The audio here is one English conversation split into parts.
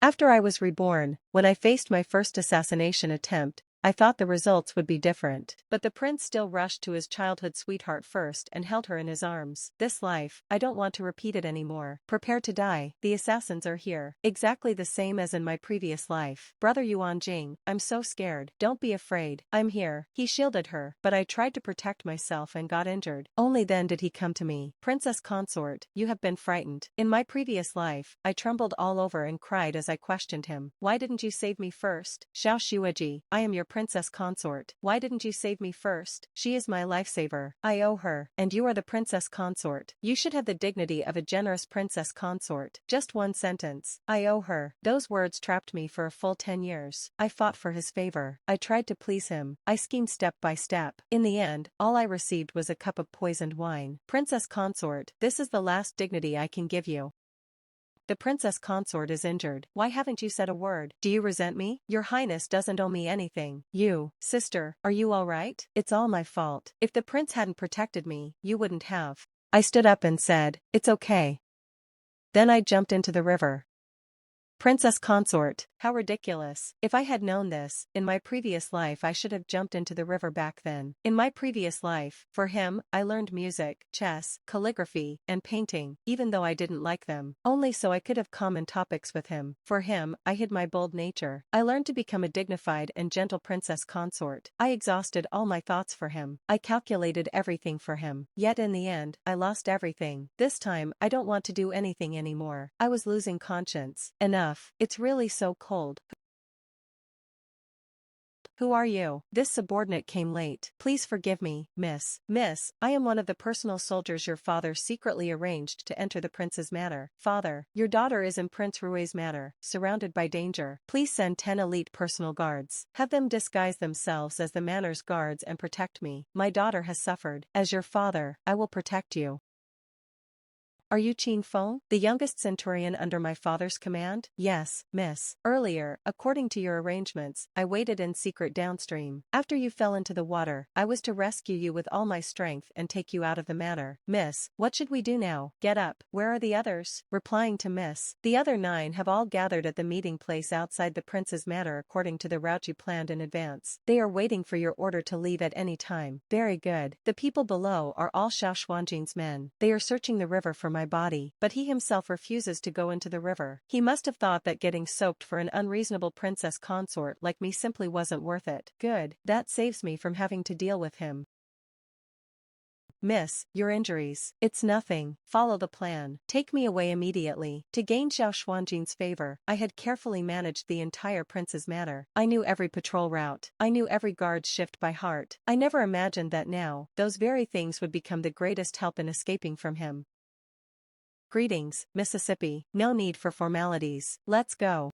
After I was reborn, when I faced my first assassination attempt, I thought the results would be different. But the prince still rushed to his childhood sweetheart first and held her in his arms. This life, I don't want to repeat it anymore. Prepare to die. The assassins are here. Exactly the same as in my previous life. Brother Yuan Jing, I'm so scared. Don't be afraid. I'm here. He shielded her, but I tried to protect myself and got injured. Only then did he come to me. Princess consort, you have been frightened. In my previous life, I trembled all over and cried as I questioned him. Why didn't you save me first? Xiao Shuaji, I am your princess consort. Why didn't you save me first? She is my lifesaver. I owe her. And you are the princess consort. You should have the dignity of a generous princess consort. Just one sentence. I owe her. Those words trapped me for a full 10 years. I fought for his favor. I tried to please him. I schemed step by step. In the end, all I received was a cup of poisoned wine. Princess consort, this is the last dignity I can give you. The princess consort is injured. Why haven't you said a word? Do you resent me? Your highness doesn't owe me anything. You, sister, are you all right? It's all my fault. If the prince hadn't protected me, you wouldn't have. I stood up and said, it's okay. Then I jumped into the river. Princess consort, how ridiculous. If I had known this, in my previous life I should have jumped into the river back then. In my previous life, for him, I learned music, chess, calligraphy, and painting, even though I didn't like them, only so I could have common topics with him. For him, I hid my bold nature. I learned to become a dignified and gentle princess consort. I exhausted all my thoughts for him. I calculated everything for him. Yet in the end, I lost everything. This time, I don't want to do anything anymore. I was losing conscience. Enough. It's really so cold. Who are you? This subordinate came late. Please forgive me, miss. Miss, I am one of the personal soldiers your father secretly arranged to enter the prince's manor. Father, your daughter is in Prince Rui's manor, surrounded by danger. Please send 10 elite personal guards. Have them disguise themselves as the manor's guards and protect me. My daughter has suffered. As your father, I will protect you. Are you Qin Feng, the youngest centurion under my father's command? Yes, miss. Earlier, according to your arrangements, I waited in secret downstream. After you fell into the water, I was to rescue you with all my strength and take you out of the manor. Miss, what should we do now? Get up. Where are the others? Replying to miss, the other 9 have all gathered at the meeting place outside the prince's manor according to the route you planned in advance. They are waiting for your order to leave at any time. Very good. The people below are all Xiao Xuanjing's men. They are searching the river for my body, but he himself refuses to go into the river. He must have thought that getting soaked for an unreasonable princess consort like me simply wasn't worth it. Good, that saves me from having to deal with him. Miss, your injuries. It's nothing. Follow the plan. Take me away immediately. To gain Xiao Xuanjing's favor, I had carefully managed the entire prince's manor. I knew every patrol route. I knew every guard's shift by heart. I never imagined that now, those very things would become the greatest help in escaping from him. Greetings, Mississippi. No need for formalities. Let's go.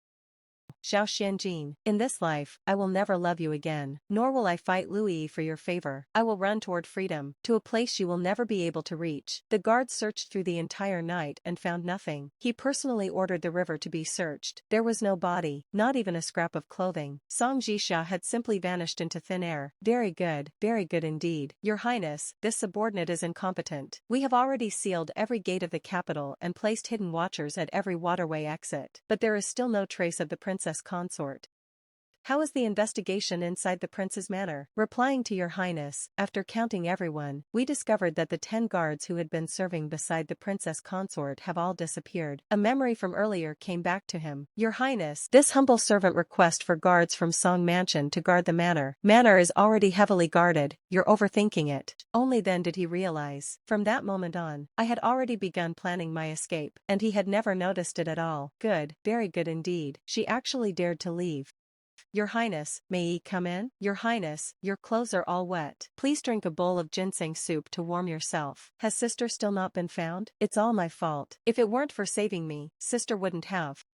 Xiao Xianjin, in this life, I will never love you again, nor will I fight Louis for your favor. I will run toward freedom, to a place you will never be able to reach. The guards searched through the entire night and found nothing. He personally ordered the river to be searched. There was no body, not even a scrap of clothing. Song Jixia had simply vanished into thin air. Very good indeed. Your Highness, this subordinate is incompetent. We have already sealed every gate of the capital and placed hidden watchers at every waterway exit, but there is still no trace of the princess consort. How is the investigation inside the prince's manor? Replying to your highness, after counting everyone, we discovered that the 10 guards who had been serving beside the princess consort have all disappeared. A memory from earlier came back to him. Your highness, this humble servant request for guards from Song Mansion to guard the manor. Manor is already heavily guarded, you're overthinking it. Only then did he realize. From that moment on, I had already begun planning my escape, and he had never noticed it at all. Good, very good indeed. She actually dared to leave. Your Highness, may he come in? Your Highness, your clothes are all wet. Please drink a bowl of ginseng soup to warm yourself. Has sister still not been found? It's all my fault. If it weren't for saving me, sister wouldn't have.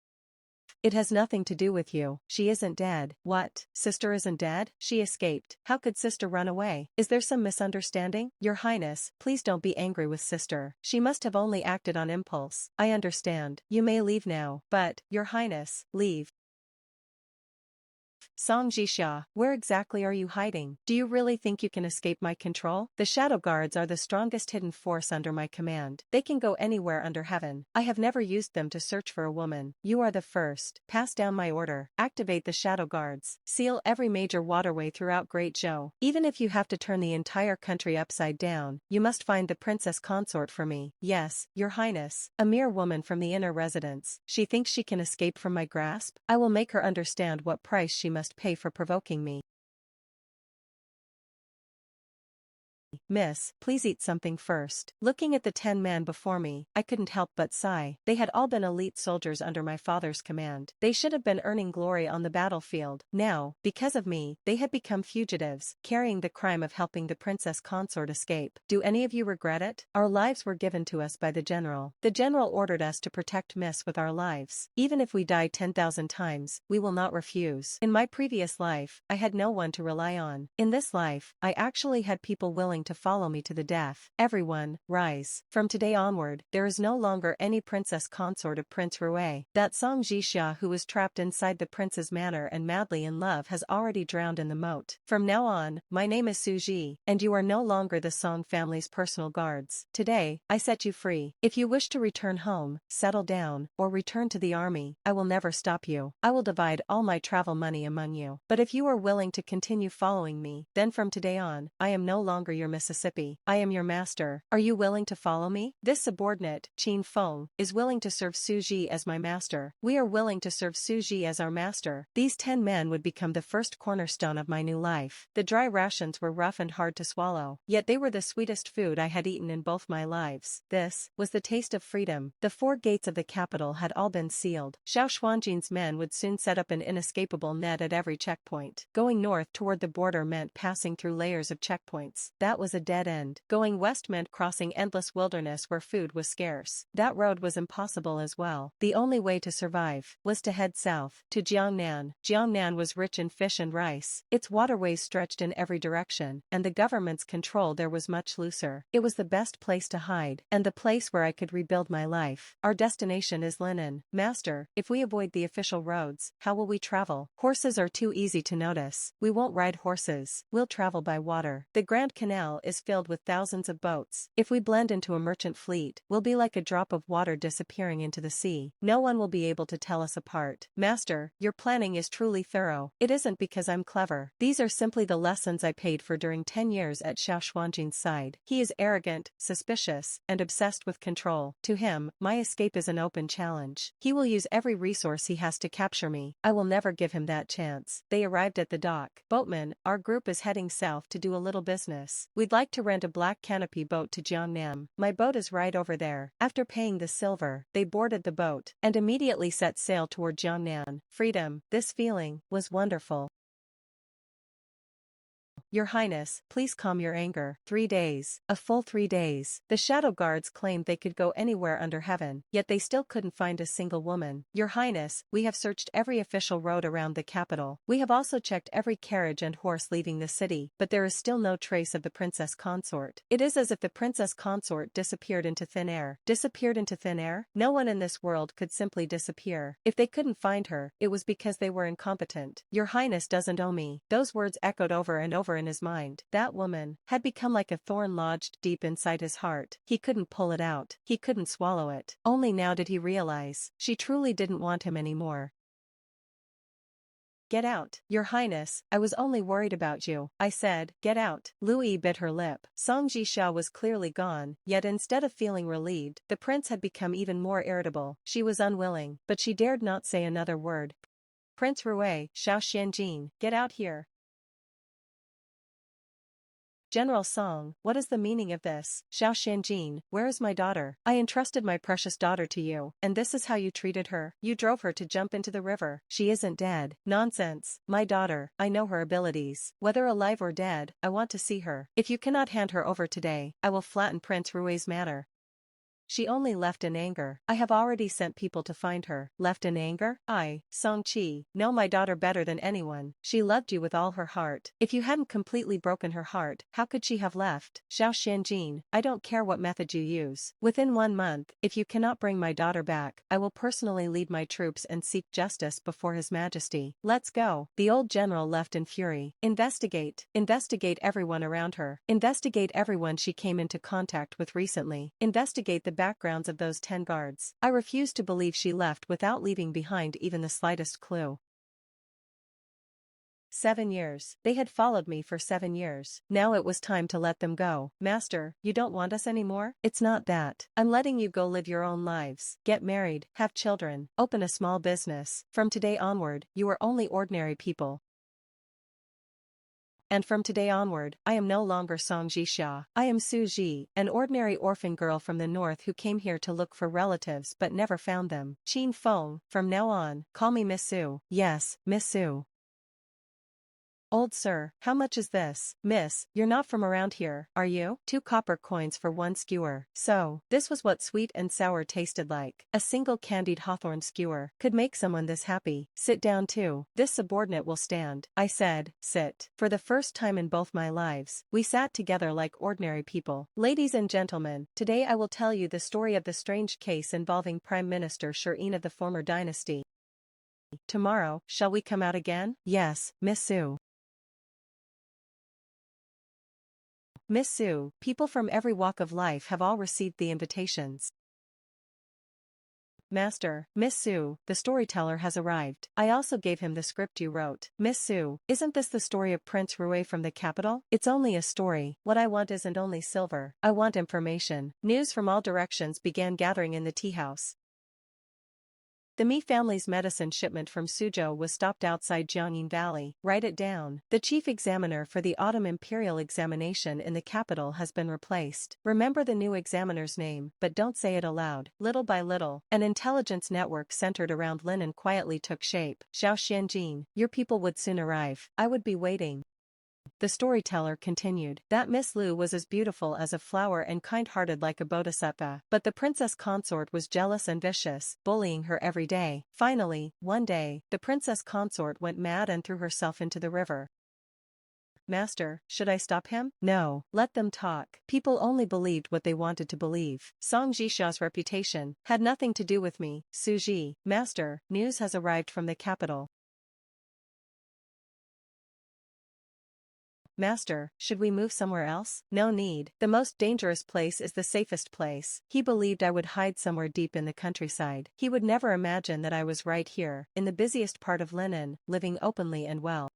It has nothing to do with you. She isn't dead. What? Sister isn't dead? She escaped. How could sister run away? Is there some misunderstanding? Your Highness, please don't be angry with sister. She must have only acted on impulse. I understand. You may leave now. But, Your Highness, leave. Song Jixia, where exactly are you hiding? Do you really think you can escape my control? The shadow guards are the strongest hidden force under my command. They can go anywhere under heaven. I have never used them to search for a woman. You are the first. Pass down my order. Activate the shadow guards. Seal every major waterway throughout Great Zhou. Even if you have to turn the entire country upside down, you must find the princess consort for me. Yes, your highness. A mere woman from the inner residence. She thinks she can escape from my grasp? I will make her understand what price she must pay for provoking me. Miss, please eat something first. Looking at the 10 men before me, I couldn't help but sigh. They had all been elite soldiers under my father's command. They should have been earning glory on the battlefield. Now, because of me, they had become fugitives, carrying the crime of helping the princess consort escape. Do any of you regret it? Our lives were given to us by the general. The general ordered us to protect Miss with our lives. Even if we die 10,000 times, we will not refuse. In my previous life, I had no one to rely on. In this life, I actually had people willing to follow me to the death. Everyone, rise. From today onward, there is no longer any princess consort of Prince Rui. That Song Jixia who was trapped inside the prince's manor and madly in love has already drowned in the moat. From now on, my name is Su Ji, and you are no longer the Song family's personal guards. Today, I set you free. If you wish to return home, settle down, or return to the army, I will never stop you. I will divide all my travel money among you. But if you are willing to continue following me, then from today on, I am no longer your Mississippi. I am your master. Are you willing to follow me? This subordinate, Qin Feng, is willing to serve Su Ji as my master. We are willing to serve Su Ji as our master. These 10 men would become the first cornerstone of my new life. The dry rations were rough and hard to swallow, yet they were the sweetest food I had eaten in both my lives. This was the taste of freedom. The 4 gates of the capital had all been sealed. Xiao Xuanjin's men would soon set up an inescapable net at every checkpoint. Going north toward the border meant passing through layers of checkpoints. That was a dead end. Going west meant crossing endless wilderness where food was scarce. That road was impossible as well. The only way to survive was to head south, to Jiangnan. Jiangnan was rich in fish and rice. Its waterways stretched in every direction, and the government's control there was much looser. It was the best place to hide, and the place where I could rebuild my life. Our destination is Linen. Master, if we avoid the official roads, how will we travel? Horses are too easy to notice. We won't ride horses. We'll travel by water. The Grand Canal is filled with thousands of boats. If we blend into a merchant fleet, we'll be like a drop of water disappearing into the sea. No one will be able to tell us apart. Master, your planning is truly thorough. It isn't because I'm clever. These are simply the lessons I paid for during 10 years at Xiao Xuanjin's side. He is arrogant, suspicious, and obsessed with control. To him, my escape is an open challenge. He will use every resource he has to capture me. I will never give him that chance. They arrived at the dock. Boatman, our group is heading south to do a little business. We'd like to rent a black canopy boat to Jiangnam. My boat is right over there. After paying the silver, they boarded the boat and immediately set sail toward Jiangnan. Freedom. This feeling was wonderful. Your Highness, please calm your anger. 3 days. A full 3 days. The shadow guards claimed they could go anywhere under heaven, yet they still couldn't find a single woman. Your Highness, we have searched every official road around the capital. We have also checked every carriage and horse leaving the city, but there is still no trace of the princess consort. It is as if the princess consort disappeared into thin air. Disappeared into thin air? No one in this world could simply disappear. If they couldn't find her, it was because they were incompetent. Your Highness doesn't owe me. Those words echoed over and over in his mind. That woman had become like a thorn lodged deep inside his heart. He couldn't pull it out. He couldn't swallow it. Only now did he realize she truly didn't want him anymore. Get out. Your Highness, I was only worried about you. I said, get out. Louis bit her lip. Song Jixia was clearly gone, yet instead of feeling relieved, the prince had become even more irritable. She was unwilling, but she dared not say another word. Prince Rui, Xiao Xianjin, get out here. General Song, what is the meaning of this? Xiao Xianjin, where is my daughter? I entrusted my precious daughter to you, and this is how you treated her? You drove her to jump into the river. She isn't dead. Nonsense. My daughter, I know her abilities. Whether alive or dead, I want to see her. If you cannot hand her over today, I will flatten Prince Rui's manor. She only left in anger. I have already sent people to find her. Left in anger? Song Chi, know my daughter better than anyone. She loved you with all her heart. If you hadn't completely broken her heart, how could she have left? Xiao Xianjin, I don't care what method you use. Within 1 month, if you cannot bring my daughter back, I will personally lead my troops and seek justice before His Majesty. Let's go. The old general left in fury. Investigate. Investigate everyone around her. Investigate everyone she came into contact with recently. Investigate the backgrounds of those 10 guards. I refuse to believe she left without leaving behind even the slightest clue. 7 years. They had followed me for 7 years. Now it was time to let them go. Master, you don't want us anymore? It's not that. I'm letting you go live your own lives. Get married, have children, open a small business. From today onward, you are only ordinary people. And from today onward, I am no longer Song Jixia. I am Su Ji, an ordinary orphan girl from the north who came here to look for relatives but never found them. Qin Feng, from now on, call me Miss Su. Yes, Miss Su. Old sir, how much is this? Miss, you're not from around here, are you? 2 copper coins for 1 skewer. So, this was what sweet and sour tasted like. A single candied hawthorn skewer could make someone this happy. Sit down too. This subordinate will stand. I said, sit. For the first time in both my lives, we sat together like ordinary people. Ladies and gentlemen, today I will tell you the story of the strange case involving Prime Minister Shirin of the former dynasty. Tomorrow, shall we come out again? Yes, Miss Su. Miss Su, people from every walk of life have all received the invitations. Master, Miss Su, the storyteller has arrived. I also gave him the script you wrote. Miss Su, isn't this the story of Prince Rui from the capital? It's only a story. What I want isn't only silver. I want information. News from all directions began gathering in the tea house. The Mi family's medicine shipment from Suzhou was stopped outside Jiangyin Valley. Write it down. The chief examiner for the autumn imperial examination in the capital has been replaced. Remember the new examiner's name, but don't say it aloud. Little by little, an intelligence network centered around Linen quietly took shape. Xiao Xianjin, your people would soon arrive. I would be waiting. The storyteller continued. That Miss Lu was as beautiful as a flower and kind-hearted like a bodhisattva, but the princess consort was jealous and vicious, bullying her every day. Finally, one day, the princess consort went mad and threw herself into the river. Master, should I stop him? No, let them talk. People only believed what they wanted to believe. Song Jixia's reputation had nothing to do with me. Su Ji, Master, news has arrived from the capital. Master, should we move somewhere else? No need. The most dangerous place is the safest place. He believed I would hide somewhere deep in the countryside. He would never imagine that I was right here, in the busiest part of Linen, living openly and well.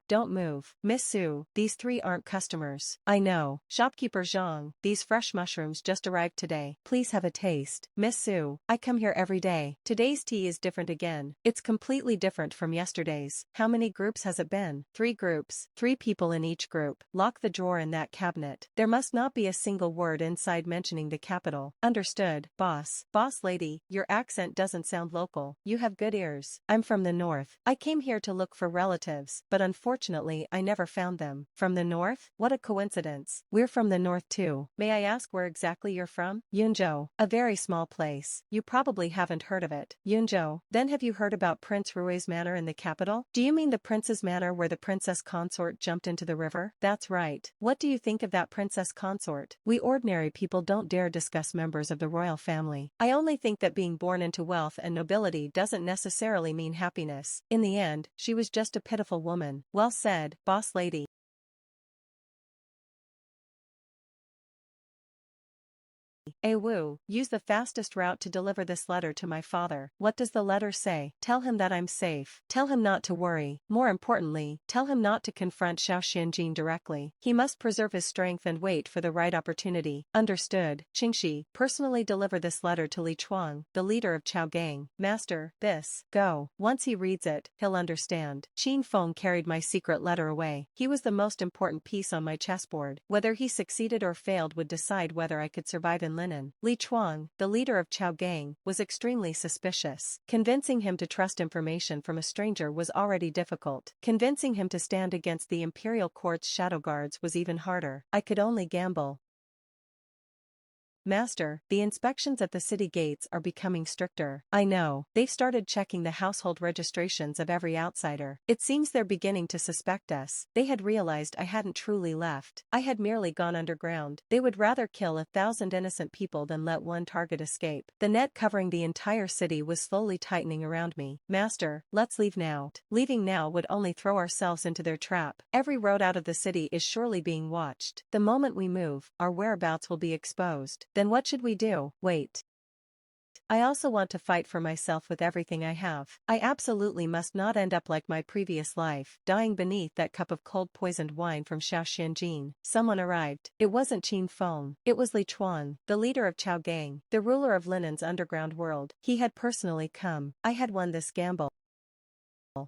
Don't move. Miss Su, these 3 aren't customers. I know. Shopkeeper Zhang, these fresh mushrooms just arrived today. Please have a taste. Miss Su, I come here every day. Today's tea is different again. It's completely different from yesterday's. How many groups has it been? 3 groups. 3 people in each group. Lock the drawer in that cabinet. There must not be a single word inside mentioning the capital. Understood, boss. Boss lady, your accent doesn't sound local. You have good ears. I'm from the north. I came here to look for relatives, but unfortunately I never found them. From the north? What a coincidence. We're from the north too. May I ask where exactly you're from? Yunzhou, a very small place. You probably haven't heard of it. Yunzhou, then have you heard about Prince Rui's manor in the capital? Do you mean the prince's manor where the princess consort jumped into the river? That's right. What do you think of that princess consort? We ordinary people don't dare discuss members of the royal family. I only think that being born into wealth and nobility doesn't necessarily mean happiness. In the end, she was just a pitiful woman. Well said, boss lady. Wu, use the fastest route to deliver this letter to my father. What does the letter say? Tell him that I'm safe. Tell him not to worry. More importantly, tell him not to confront Xiao Xianjin directly. He must preserve his strength and wait for the right opportunity. Understood. Qingxi, personally deliver this letter to Li Chuang, the leader of Chao Gang. Master, this. Go. Once he reads it, he'll understand. Qin Feng carried my secret letter away. He was the most important piece on my chessboard. Whether he succeeded or failed would decide whether I could survive in Linen. linen. Li Chuang, the leader of Chao Gang, was extremely suspicious. Convincing him to trust information from a stranger was already difficult. Convincing him to stand against the imperial court's shadow guards was even harder. I could only gamble. Master, the inspections at the city gates are becoming stricter. I know. They've started checking the household registrations of every outsider. It seems they're beginning to suspect us. They had realized I hadn't truly left. I had merely gone underground. They would rather kill 1,000 innocent people than let one target escape. The net covering the entire city was slowly tightening around me. Master, let's leave now. Leaving now would only throw ourselves into their trap. Every road out of the city is surely being watched. The moment we move, our whereabouts will be exposed. Then what should we do? Wait. I also want to fight for myself with everything I have. I absolutely must not end up like my previous life, dying beneath that cup of cold poisoned wine from Shaoxinjin. Someone arrived. It wasn't Qin Feng. It was Li Chuang, the leader of Chao Gang, the ruler of Linen's underground world. He had personally come. I had won this gamble.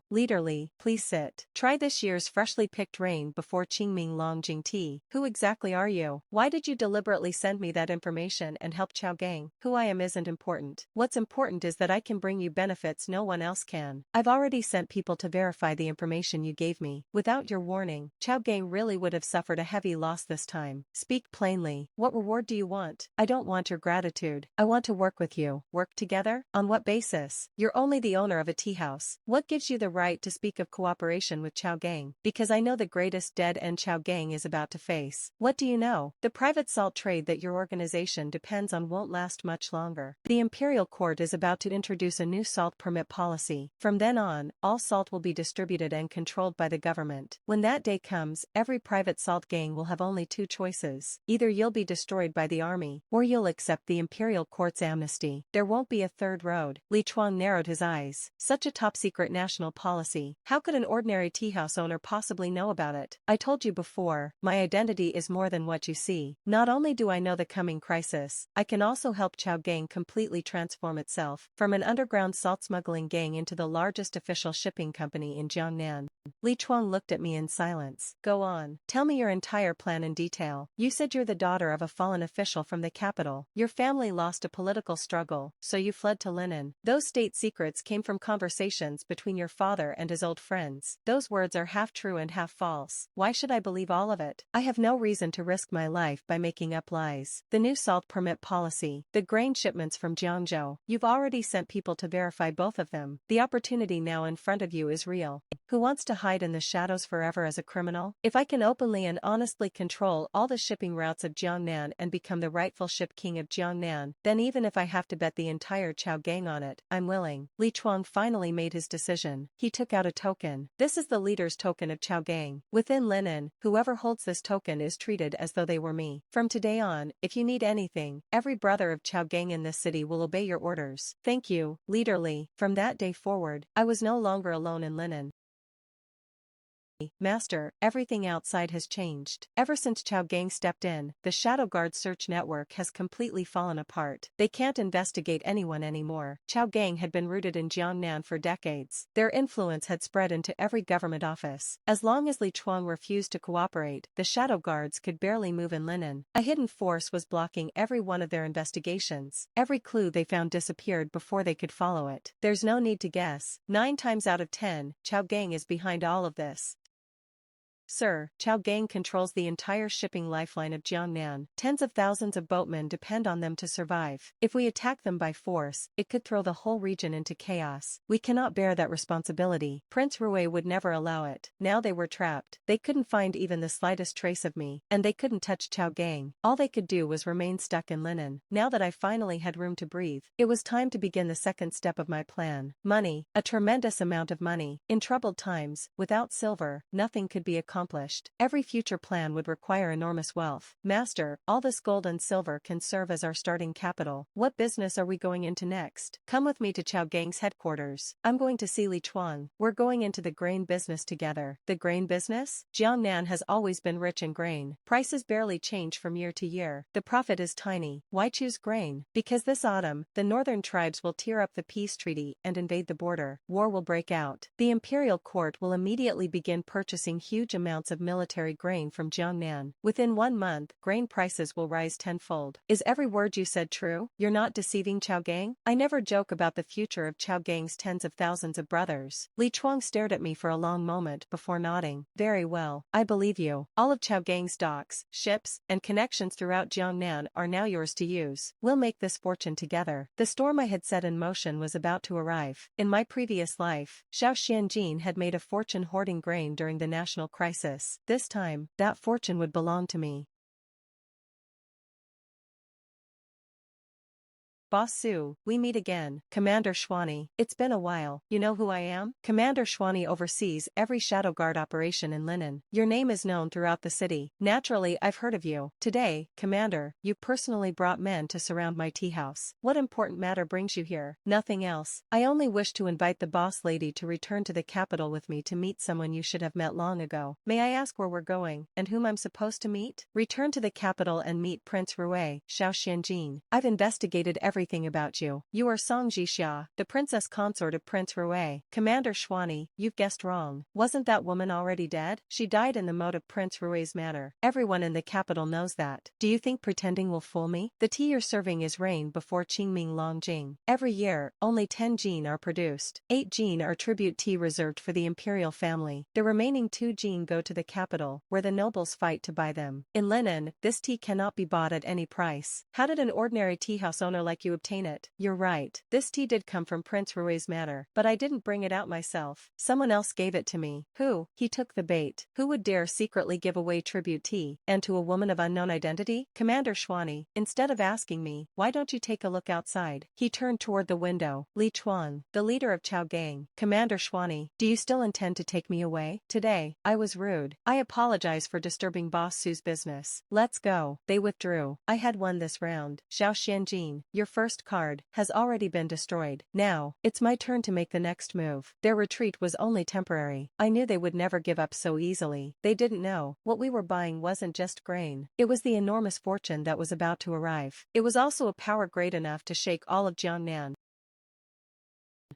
Leader Li, please sit. Try this year's freshly picked rain before Qingming Long Jingti. Who exactly are you? Why did you deliberately send me that information and help Chao Gang? Who I am isn't important. What's important is that I can bring you benefits no one else can. I've already sent people to verify the information you gave me. Without your warning, Chao Gang really would have suffered a heavy loss this time. Speak plainly. What reward do you want? I don't want your gratitude. I want to work with you. Work together? On what basis? You're only the owner of a tea house. What gives you the right to speak of cooperation with Chao Gang? Because I know the greatest dead end Chao Gang is about to face. What do you know? The private salt trade that your organization depends on won't last much longer. The Imperial Court is about to introduce a new salt permit policy. From then on, all salt will be distributed and controlled by the government. When that day comes, every private salt gang will have only two choices. Either you'll be destroyed by the army, or you'll accept the Imperial Court's amnesty. There won't be a third road. Li Chuang narrowed his eyes. Such a top-secret national policy. How could an ordinary tea house owner possibly know about it? I told you before, my identity is more than what you see. Not only do I know the coming crisis, I can also help Chao Gang completely transform itself from an underground salt smuggling gang into the largest official shipping company in Jiangnan. Li Chuang looked at me in silence. Go on. Tell me your entire plan in detail. You said you're the daughter of a fallen official from the capital. Your family lost a political struggle, so you fled to Linen. Those state secrets came from conversations between your father and his old friends. Those words are half true and half false. Why should I believe all of it? I have no reason to risk my life by making up lies. The new salt permit policy, the grain shipments from Jiangzhou. You've already sent people to verify both of them. The opportunity now in front of you is real. Who wants to hide in the shadows forever as a criminal? If I can openly and honestly control all the shipping routes of Jiangnan and become the rightful ship king of Jiangnan, then even if I have to bet the entire Chao Gang on it, I'm willing. Li Chuang finally made his decision. He took out a token. This is the leader's token of Chao Gang. Within Linen, whoever holds this token is treated as though they were me. From today on, if you need anything, every brother of Chao Gang in this city will obey your orders. Thank you, Leader Li. From that day forward, I was no longer alone in Linen. Master, everything outside has changed. Ever since Chao Gang stepped in, the Shadow Guard search network has completely fallen apart. They can't investigate anyone anymore. Chao Gang had been rooted in Jiangnan for decades. Their influence had spread into every government office. As long as Li Chuang refused to cooperate, the Shadow Guards could barely move in Linen. A hidden force was blocking every one of their investigations. Every clue they found disappeared before they could follow it. There's no need to guess. 9 times out of 10, Chao Gang is behind all of this. Sir, Chao Gang controls the entire shipping lifeline of Jiangnan. Tens of thousands of boatmen depend on them to survive. If we attack them by force, it could throw the whole region into chaos. We cannot bear that responsibility. Prince Rui would never allow it. Now they were trapped. They couldn't find even the slightest trace of me, and they couldn't touch Chao Gang. All they could do was remain stuck in Linen. Now that I finally had room to breathe, it was time to begin the second step of my plan. Money, a tremendous amount of money. In troubled times, without silver, nothing could be accomplished. Every future plan would require enormous wealth. Master, all this gold and silver can serve as our starting capital. What business are we going into next? Come with me to Chao Gang's headquarters. I'm going to see Li Chuang. We're going into the grain business together. The grain business? Jiangnan has always been rich in grain. Prices barely change from year to year. The profit is tiny. Why choose grain? Because this autumn, the northern tribes will tear up the peace treaty and invade the border. War will break out. The imperial court will immediately begin purchasing huge amounts amounts of military grain from Jiangnan. Within 1 month, grain prices will rise tenfold. Is every word you said true? You're not deceiving Chao Gang? I never joke about the future of Chao Gang's tens of thousands of brothers. Li Chuang stared at me for a long moment before nodding. Very well, I believe you. All of Chao Gang's docks, ships, and connections throughout Jiangnan are now yours to use. We'll make this fortune together. The storm I had set in motion was about to arrive. In my previous life, Xiao Xianjin had made a fortune hoarding grain during the national crisis. This time, that fortune would belong to me. Boss Su, we meet again. Commander Schwani, it's been a while. You know who I am? Commander Schwani oversees every Shadow Guard operation in Linen. Your name is known throughout the city. Naturally, I've heard of you. Today, Commander, you personally brought men to surround my tea house. What important matter brings you here? Nothing else. I only wish to invite the boss lady to return to the capital with me to meet someone you should have met long ago. May I ask where we're going, and whom I'm supposed to meet? Return to the capital and meet Prince Rui, Xiao Xianjin. I've investigated everything about you. You are Song Jixia, the princess consort of Prince Rui. Commander Schwani, you've guessed wrong. Wasn't that woman already dead? She died in the moat of Prince Rui's manor. Everyone in the capital knows that. Do you think pretending will fool me? The tea you're serving is rain before Qingming Longjing. Every year, only 10 jin are produced. 8 jin are tribute tea reserved for the imperial family. The remaining 2 jin go to the capital, where the nobles fight to buy them. In Linen, this tea cannot be bought at any price. How did an ordinary tea house owner like you obtain it? You're right. This tea did come from Prince Rui's manor, but I didn't bring it out myself. Someone else gave it to me. Who? He took the bait. Who would dare secretly give away tribute tea, and to a woman of unknown identity? Commander Schwani, instead of asking me, why don't you take a look outside? He turned toward the window. Li Chuang, the leader of Chao Gang. Commander Schwani, do you still intend to take me away? Today, I was rude. I apologize for disturbing Boss Su's business. Let's go. They withdrew. I had won this round. Xiao Xianjin, your first card has already been destroyed. Now, it's my turn to make the next move. Their retreat was only temporary. I knew they would never give up so easily. They didn't know, what we were buying wasn't just grain. It was the enormous fortune that was about to arrive. It was also a power great enough to shake all of Jiangnan.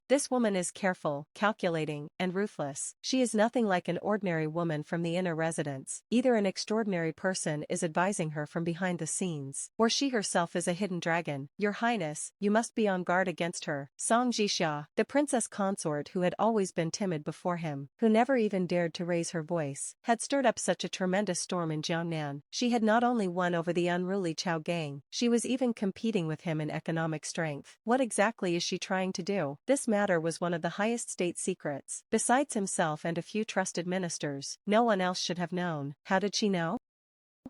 This woman is careful, calculating, and ruthless. She is nothing like an ordinary woman from the inner residence. Either an extraordinary person is advising her from behind the scenes, or she herself is a hidden dragon. Your Highness, you must be on guard against her. Song Jixia, the princess consort who had always been timid before him, who never even dared to raise her voice, had stirred up such a tremendous storm in Jiangnan. She had not only won over the unruly Chao Gang, she was even competing with him in economic strength. What exactly is she trying to do? This matter was one of the highest state secrets. Besides himself and a few trusted ministers, no one else should have known. How did she know?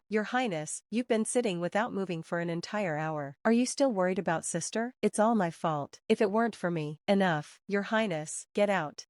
Your Highness, you've been sitting without moving for an entire hour. Are you still worried about sister? It's all my fault. If it weren't for me. Enough. Your Highness, get out.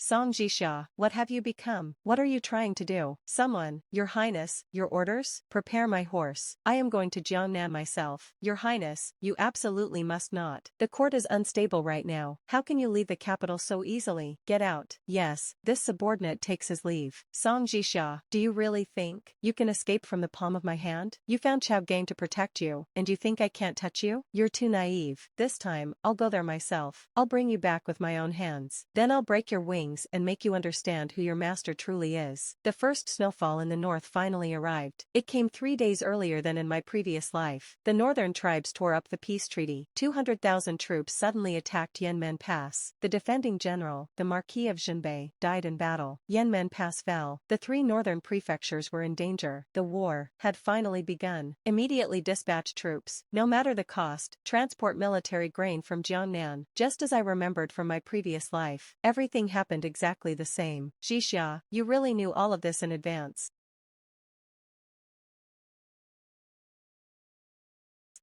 Song Jixia, what have you become? What are you trying to do? Someone, Your Highness, your orders? Prepare my horse. I am going to Jiangnan myself. Your Highness, you absolutely must not. The court is unstable right now. How can you leave the capital so easily? Get out. Yes, this subordinate takes his leave. Song Jixia, do you really think you can escape from the palm of my hand? You found Chao Gang to protect you, and you think I can't touch you? You're too naive. This time, I'll go there myself. I'll bring you back with my own hands. Then I'll break your wings and make you understand who your master truly is. The first snowfall in the north finally arrived. It came 3 days earlier than in my previous life. The northern tribes tore up the peace treaty. 200,000 troops suddenly attacked Yanmen Pass. The defending general, the Marquis of Jinbei, died in battle. Yanmen Pass fell. The 3 northern prefectures were in danger. The war had finally begun. Immediately dispatch troops, no matter the cost, transport military grain from Jiangnan. Just as I remembered from my previous life, everything happened exactly the same. Jixia, you really knew all of this in advance.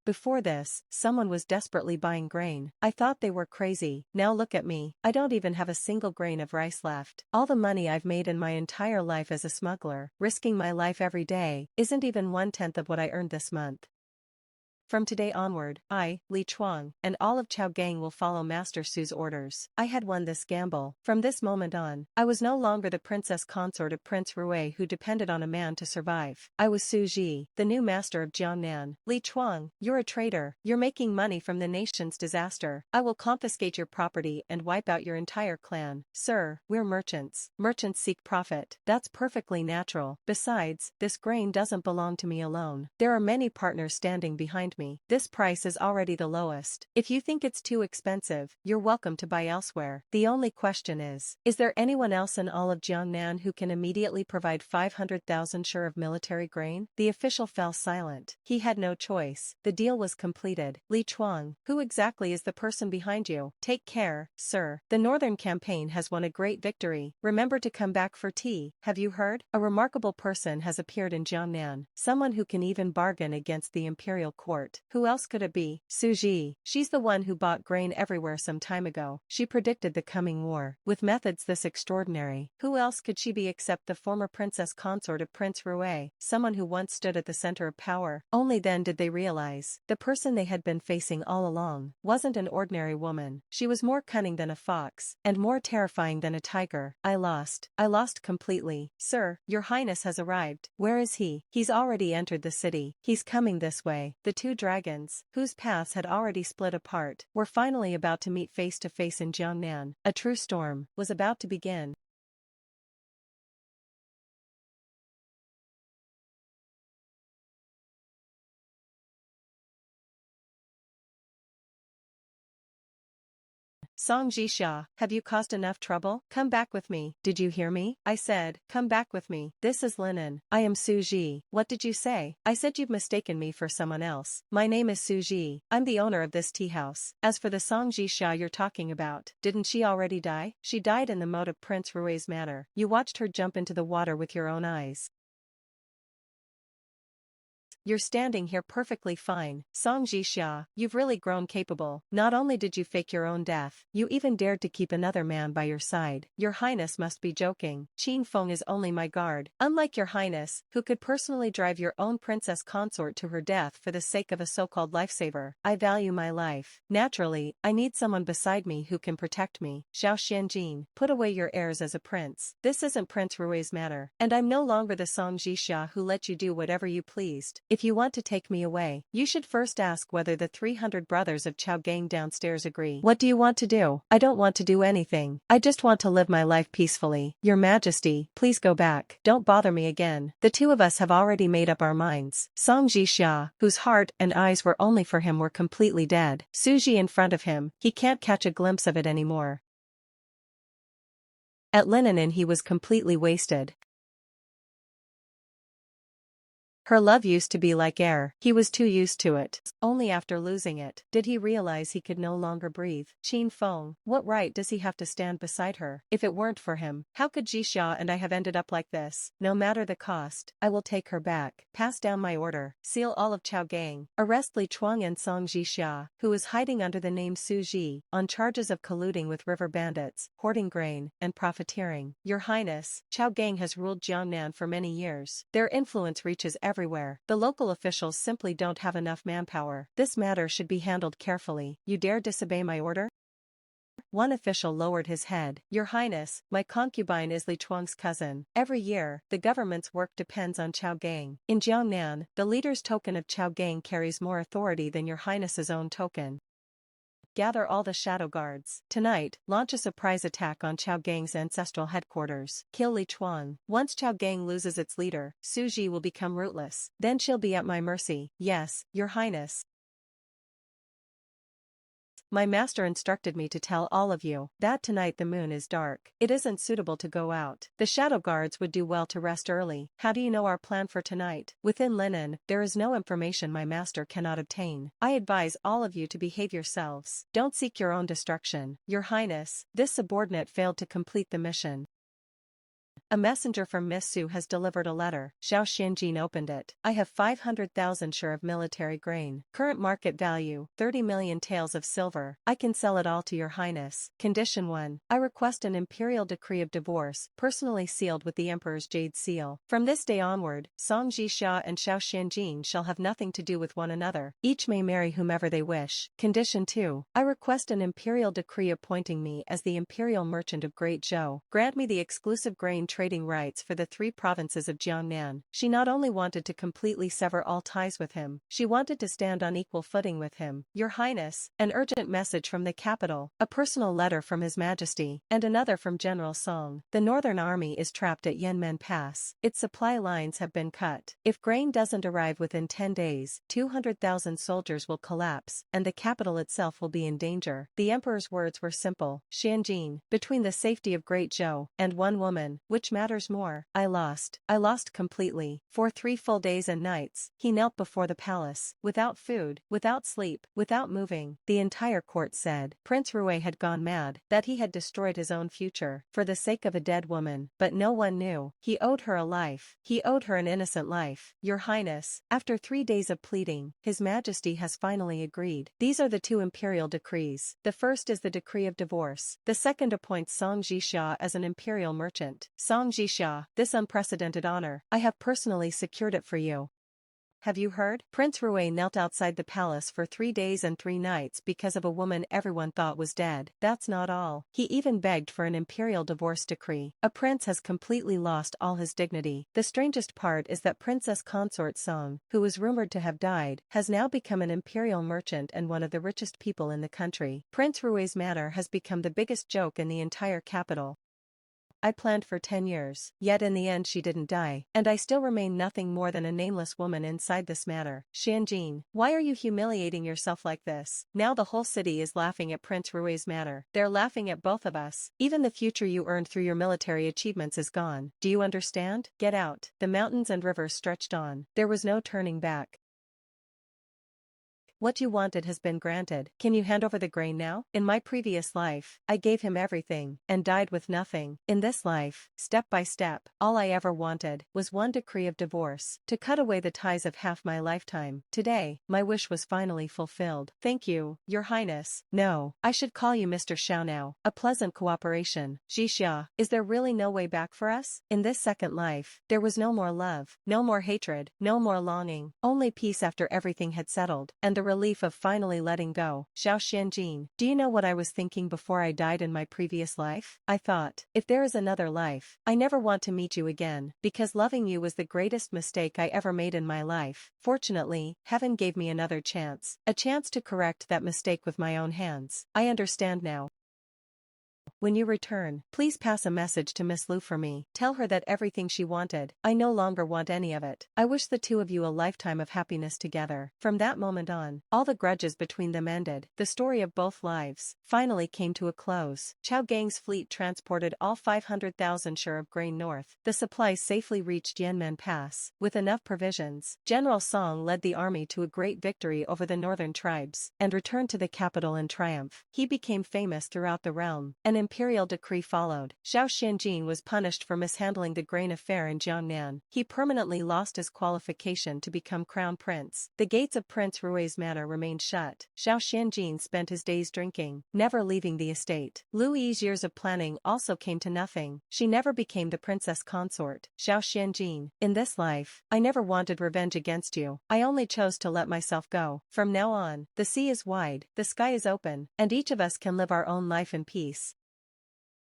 Before this, someone was desperately buying grain. I thought they were crazy. Now look at me. I don't even have a single grain of rice left. All the money I've made in my entire life as a smuggler, risking my life every day, isn't even 1/10 of what I earned this month. From today onward, I, Li Chuang, and all of Chao Gang will follow Master Su's orders. I had won this gamble. From this moment on, I was no longer the princess consort of Prince Rui who depended on a man to survive. I was Su Ji, the new master of Jiangnan. Li Chuang, you're a traitor. You're making money from the nation's disaster. I will confiscate your property and wipe out your entire clan. Sir, we're merchants. Merchants seek profit. That's perfectly natural. Besides, this grain doesn't belong to me alone. There are many partners standing behind me. This price is already the lowest. If you think it's too expensive, you're welcome to buy elsewhere. The only question is there anyone else in all of Jiangnan who can immediately provide 500,000 share of military grain? The official fell silent. He had no choice. The deal was completed. Li Chuang, who exactly is the person behind you? Take care, sir. The Northern Campaign has won a great victory. Remember to come back for tea. Have you heard? A remarkable person has appeared in Jiangnan. Someone who can even bargain against the imperial court. Who else could it be? Su Ji. She's the one who bought grain everywhere some time ago. She predicted the coming war. With methods this extraordinary, who else could she be except the former princess consort of Prince Rui, someone who once stood at the center of power? Only then did they realize the person they had been facing all along wasn't an ordinary woman. She was more cunning than a fox, and more terrifying than a tiger. I lost completely. Sir, your highness has arrived. Where is he? He's already entered the city. He's coming this way. The two dragons, whose paths had already split apart, were finally about to meet face to face in Jiangnan. A true storm was about to begin. Song Jixia, have you caused enough trouble? Come back with me. Did you hear me? I said, come back with me. This is Linen. I am Su Ji. What did you say? I said you've mistaken me for someone else. My name is Su Ji. I'm the owner of this tea house. As for the Song Jixia you're talking about, didn't she already die? She died in the moat of Prince Rui's manor. You watched her jump into the water with your own eyes. You're standing here perfectly fine. Song Jixia, you've really grown capable. Not only did you fake your own death, you even dared to keep another man by your side. Your highness must be joking. Qin Feng is only my guard. Unlike your highness, who could personally drive your own princess consort to her death for the sake of a so-called lifesaver, I value my life. Naturally, I need someone beside me who can protect me. Xiao Xianjin, put away your airs as a prince. This isn't Prince Rui's matter, and I'm no longer the Song Jixia who let you do whatever you pleased. If you want to take me away, you should first ask whether the 300 brothers of Chao Gang downstairs agree. What do you want to do? I don't want to do anything. I just want to live my life peacefully. Your Majesty, please go back. Don't bother me again. The two of us have already made up our minds. Song Jixia, whose heart and eyes were only for him, were completely dead. Su Ji in front of him, he can't catch a glimpse of it anymore. At Linen he was completely wasted. Her love used to be like air. He was too used to it. Only after losing it did he realize he could no longer breathe. Qin Feng, what right does he have to stand beside her? If it weren't for him, how could Jixia and I have ended up like this? No matter the cost, I will take her back. Pass down my order. Seal all of Chao Gang. Arrest Li Chuang and Song Jixia, who is hiding under the name Su Ji, on charges of colluding with river bandits, hoarding grain, and profiteering. Your Highness, Chao Gang has ruled Jiangnan for many years. Their influence reaches everywhere. The local officials simply don't have enough manpower. This matter should be handled carefully. You dare disobey my order? One official lowered his head. Your Highness, my concubine is Li Chuang's cousin. Every year, the government's work depends on Chao Gang. In Jiangnan, the leader's token of Chao Gang carries more authority than your Highness's own token. Gather all the shadow guards. Tonight, launch a surprise attack on Chao Gang's ancestral headquarters. Kill Li Chuang. Once Chao Gang loses its leader, Su Ji will become rootless. Then she'll be at my mercy. Yes, Your Highness. My master instructed me to tell all of you that tonight the moon is dark. It isn't suitable to go out. The shadow guards would do well to rest early. How do you know our plan for tonight? Within Linen, there is no information my master cannot obtain. I advise all of you to behave yourselves. Don't seek your own destruction. Your Highness, this subordinate failed to complete the mission. A messenger from Miss Su has delivered a letter. Xiao Xianjin opened it. I have 500,000 share of military grain. Current market value, 30 million taels of silver. I can sell it all to your highness. Condition 1. I request an imperial decree of divorce, personally sealed with the emperor's jade seal. From this day onward, Song Jixia and Xiao Xianjin shall have nothing to do with one another. Each may marry whomever they wish. Condition 2. I request an imperial decree appointing me as the imperial merchant of Great Zhou. Grant me the exclusive grain trading rights for the 3 provinces of Jiangnan. She not only wanted to completely sever all ties with him, she wanted to stand on equal footing with him. Your Highness, an urgent message from the capital, a personal letter from His Majesty, and another from General Song. The Northern Army is trapped at Yanmen Pass. Its supply lines have been cut. If grain doesn't arrive within 10 days, 200,000 soldiers will collapse, and the capital itself will be in danger. The emperor's words were simple. Xianjin, between the safety of Great Zhou and one woman, which matters more? I lost. I lost completely. For 3 full days and nights, he knelt before the palace, without food, without sleep, without moving. The entire court said Prince Rui had gone mad, that he had destroyed his own future, for the sake of a dead woman, but no one knew. He owed her a life. He owed her an innocent life. Your Highness, after 3 days of pleading, His Majesty has finally agreed. These are the 2 imperial decrees. The first is the decree of divorce. The second appoints Song Jixia as an imperial merchant. Song Jixia, this unprecedented honor, I have personally secured it for you. Have you heard? Prince Rui knelt outside the palace for 3 days and 3 nights because of a woman everyone thought was dead. That's not all. He even begged for an imperial divorce decree. A prince has completely lost all his dignity. The strangest part is that Princess Consort Song, who was rumored to have died, has now become an imperial merchant and one of the richest people in the country. Prince Rui's matter has become the biggest joke in the entire capital. I planned for 10 years, yet in the end she didn't die, and I still remain nothing more than a nameless woman inside this matter. Xianjin, why are you humiliating yourself like this? Now the whole city is laughing at Prince Rui's matter. They're laughing at both of us. Even the future you earned through your military achievements is gone. Do you understand? Get out. The mountains and rivers stretched on. There was no turning back. What you wanted has been granted. Can you hand over the grain now? In my previous life, I gave him everything, and died with nothing. In this life, step by step, all I ever wanted was one decree of divorce, to cut away the ties of half my lifetime. Today, my wish was finally fulfilled. Thank you, Your Highness. No, I should call you Mr. Xiao now. A pleasant cooperation. Jixia, is there really no way back for us? In this second life, there was no more love, no more hatred, no more longing, only peace after everything had settled, and the relief of finally letting go. Xiao Xianjin, do you know what I was thinking before I died in my previous life? I thought, if there is another life, I never want to meet you again, because loving you was the greatest mistake I ever made in my life. Fortunately, heaven gave me another chance, a chance to correct that mistake with my own hands. I understand now. When you return, please pass a message to Miss Lu for me. Tell her that everything she wanted, I no longer want any of it. I wish the 2 of you a lifetime of happiness together. From that moment on, all the grudges between them ended. The story of both lives finally came to a close. Chao Gang's fleet transported all 500,000 share of grain north. The supplies safely reached Yanmen Pass. With enough provisions, General Song led the army to a great victory over the northern tribes, and returned to the capital in triumph. He became famous throughout the realm. An imperial decree followed. Xiao Xianjin was punished for mishandling the grain affair in Jiangnan. He permanently lost his qualification to become crown prince. The gates of Prince Rui's manor remained shut. Xiao Xianjin spent his days drinking, never leaving the estate. Lu Yi's years of planning also came to nothing. She never became the princess consort. Xiao Xianjin, in this life, I never wanted revenge against you. I only chose to let myself go. From now on, the sea is wide, the sky is open, and each of us can live our own life in peace.